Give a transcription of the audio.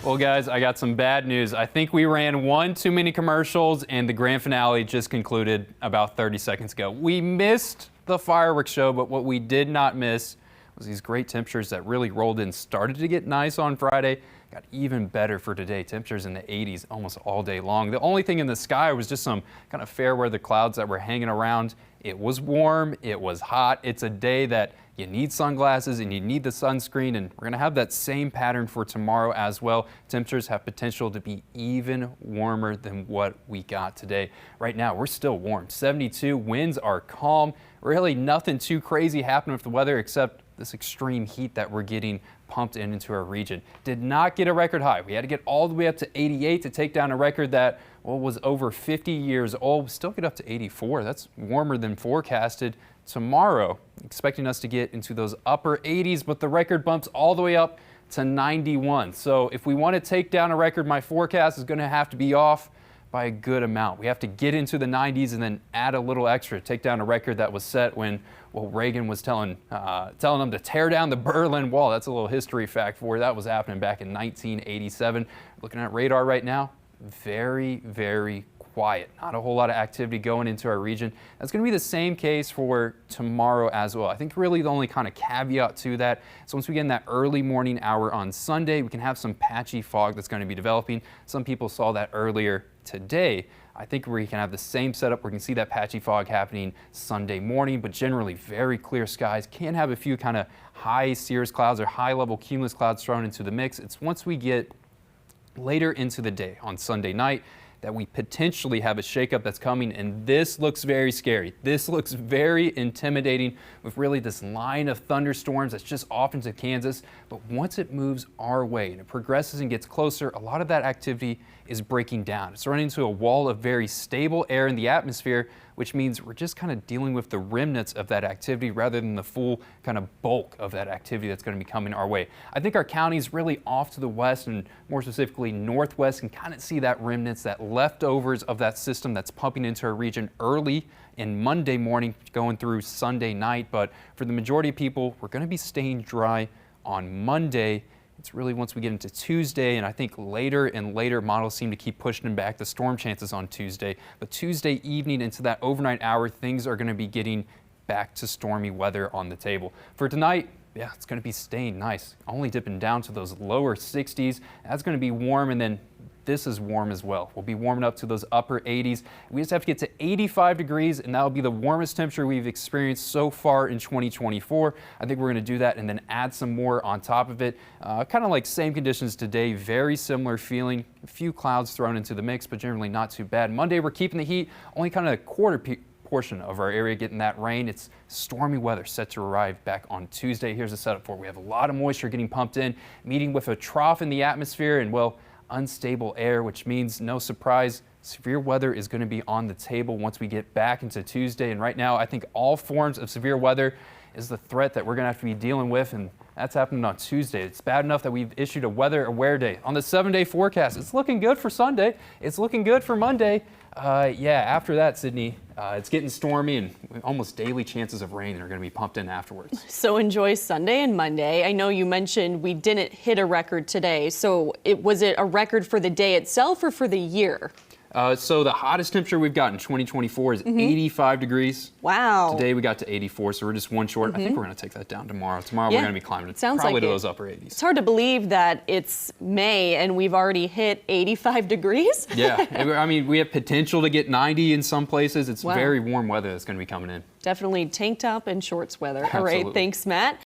Well, guys, I got some bad news. I think we ran one too many commercials, and the grand finale just concluded about 30 seconds ago. We missed the fireworks show, but what we did not miss was these great temperatures that really rolled in. Started to get nice on Friday, got even better for today. Temperatures in the 80s almost all day long. The only thing in the sky was just some kind of fair weather clouds that were hanging around. It was warm, it was hot. It's a day that you need sunglasses and you need the sunscreen, and we're going to have that same pattern for tomorrow as well. Temperatures have potential to be even warmer than what we got today. Right now, we're still warm. 72, winds are calm. Really nothing too crazy happening with the weather except this extreme heat that we're getting pumped into our region. Did not get a record high. We had to get all the way up to 88 to take down a record that was over 50 years old. Still get up to 84. That's warmer than forecasted. Tomorrow, expecting us to get into those upper 80s, but the record bumps all the way up to 91. So if we want to take down a record, my forecast is going to have to be off by a good amount. We have to get into the 90s and then add a little extra, take down a record that was set when, Reagan was telling them to tear down the Berlin Wall. That's a little history fact for you. That was happening back in 1987. Looking at radar right now, very, very quiet. Not a whole lot of activity going into our region. That's going to be the same case for tomorrow as well. I think really the only kind of caveat to that is once we get in that early morning hour on Sunday, we can have some patchy fog that's going to be developing. Some people saw that earlier today. I think we can have the same setup. We can see that patchy fog happening Sunday morning, but generally very clear skies. Can have a few kind of high cirrus clouds or high level cumulus clouds thrown into the mix. It's once we get later into the day on Sunday night that we potentially have a shakeup that's coming, and this looks very scary. This looks very intimidating with really this line of thunderstorms that's just off into Kansas. But once it moves our way and it progresses and gets closer, a lot of that activity is breaking down. It's running into a wall of very stable air in the atmosphere, which means we're just kind of dealing with the remnants of that activity rather than the full kind of bulk of that activity that's going to be coming our way. I think our counties really off to the west and more specifically northwest can kind of see that remnants, that leftovers of that system that's pumping into our region early in Monday morning going through Sunday night. But for the majority of people, we're going to be staying dry on Monday. It's really once we get into Tuesday, and I think later and later models seem to keep pushing back the storm chances on Tuesday. But Tuesday evening into that overnight hour, things are going to be getting back to stormy weather on the table. For tonight, yeah, it's going to be staying nice, only dipping down to those lower 60s. That's going to be warm, and then this is warm as well. We'll be warming up to those upper 80s. We just have to get to 85 degrees, and that will be the warmest temperature we've experienced so far in 2024. I think we're going to do that and then add some more on top of it. Kind of like same conditions today, very similar feeling. A few clouds thrown into the mix, but generally not too bad. Monday, we're keeping the heat, only kind of a quarter portion of our area getting that rain. It's stormy weather set to arrive back on Tuesday. Here's the setup for it. We have a lot of moisture getting pumped in, meeting with a trough in the atmosphere and, unstable air, which means no surprise, severe weather is going to be on the table once we get back into Tuesday. And right now, I think all forms of severe weather is the threat that we're going to have to be dealing with, and that's happening on Tuesday. It's bad enough that we've issued a weather aware day. On the 7-day forecast, it's looking good for Sunday. It's looking good for Monday. After that, Sydney, it's getting stormy and almost daily chances of rain are going to be pumped in afterwards. So enjoy Sunday and Monday. I know you mentioned we didn't hit a record today. So was it a record for the day itself or for the year? So the hottest temperature we've got in 2024 is 85 degrees. Wow. Today we got to 84, so we're just one short. I think we're going to take that down tomorrow. Tomorrow we're going to be climbing probably to those upper 80s. It's hard to believe that it's May and we've already hit 85 degrees. Yeah, I mean, we have potential to get 90 in some places. It's very warm weather that's going to be coming in. Definitely tank top and shorts weather. Absolutely. All right, thanks, Matt.